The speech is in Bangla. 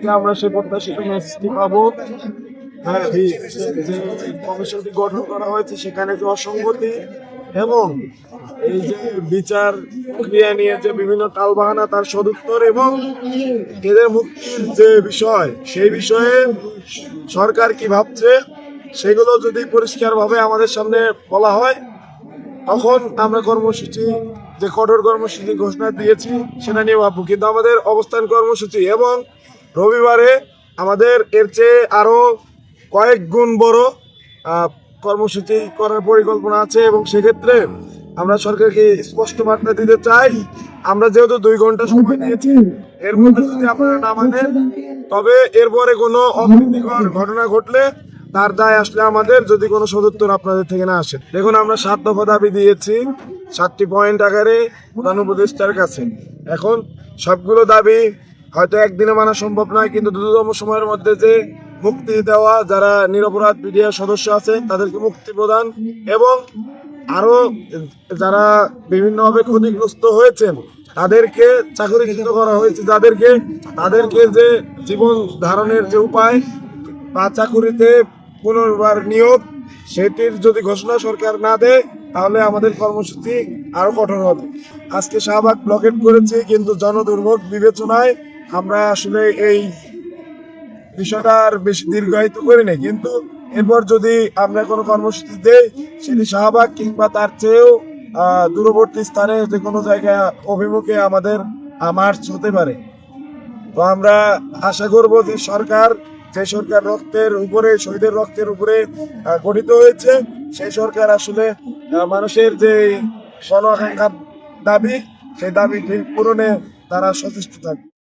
থেকে আমরা সেই প্রত্যাশিত মেসেজটি পাবো। হ্যাঁ, যে কমিশনটি গঠন করা হয়েছে সেখানে যে অসঙ্গতি এবং এই যে বিচার প্রক্রিয়া নিয়ে যে বিভিন্ন টালবাহানা তার সদুত্তর এবং এদের মুক্তির যে বিষয় সেই বিষয়ে সরকার কি ভাবছে সেগুলো যদি পরিষ্কারভাবে আমাদের সামনে বলা হয় তখন আমরা কর্মসূচি যে কঠোর কর্মসূচি ঘোষণা দিয়েছি সেটা নিয়ে ভাববো। কিন্তু আমাদের অবস্থান কর্মসূচি এবং রবিবারে আমাদের এর চেয়ে আরও কয়েক গুণ বড় কর্মসূচি করার পরিকল্পনা আছে এবং সেক্ষেত্রে আমরা সরকারকে স্পষ্ট বার্তা দিতে চাই, আমরা যেহেতু 2 ঘন্টা সময় নিয়েছি এর মধ্যে যদি আপনারা না মানেন তবে এরপরে কোনো অপ্রীতিকর ঘটনা ঘটলে তার দায় আসলে আমাদের, যদি কোনো সদুত্তর আপনাদের থেকে না আসে। দেখুন, আমরা 7 দফা দাবি দিয়েছি 7টি পয়েন্ট আকারে প্রধান উপদেষ্টার কাছে। এখন সবগুলো দাবি হয়তো একদিনে মানা সম্ভব নয়, কিন্তু দ্রুততম সময়ের মধ্যে যে মুক্তি দেওয়া, যারা নিরপরাধ বিডিআর সদস্য আছে তাদেরকে মুক্তি প্রদান এবং আরো যারা বিভিন্নভাবে ক্ষতিগ্রস্ত হয়েছেন তাদেরকে চাকরিচ্যুত করা হয়েছে, তাদেরকে যে জীবন ধারণের যে উপায় বা চাকুরিতে পুনর্বার নিয়োগ সেটির যদি ঘোষণা সরকার না দেয় তাহলে আমাদের কর্মসূচি আরো কঠোর হবে। আজকে শাহবাগ ব্লকেট করেছি, কিন্তু জনদুর্ভোগ বিবেচনায় আমরা আসলে এই বিষয়টা আর বেশি দীর্ঘায়িত করি নাই। কিন্তু এরপর যদি আমরা কোনো কর্মসূচি দেই সেটি শাহবাগ কিংবা তার চেয়েও দূরবর্তী স্থানে যে কোনো জায়গায় অভিমুখে আমাদের মার্চ হতে পারে। তো আমরা আশা করব যে সরকার রক্তের উপরে, শহীদের রক্তের উপরে গঠিত হয়েছে, সেই সরকার আসলে মানুষের যে গণ আকাঙ্ক্ষার দাবি সেই দাবি পূরণে তারা সচেষ্ট থাকবে।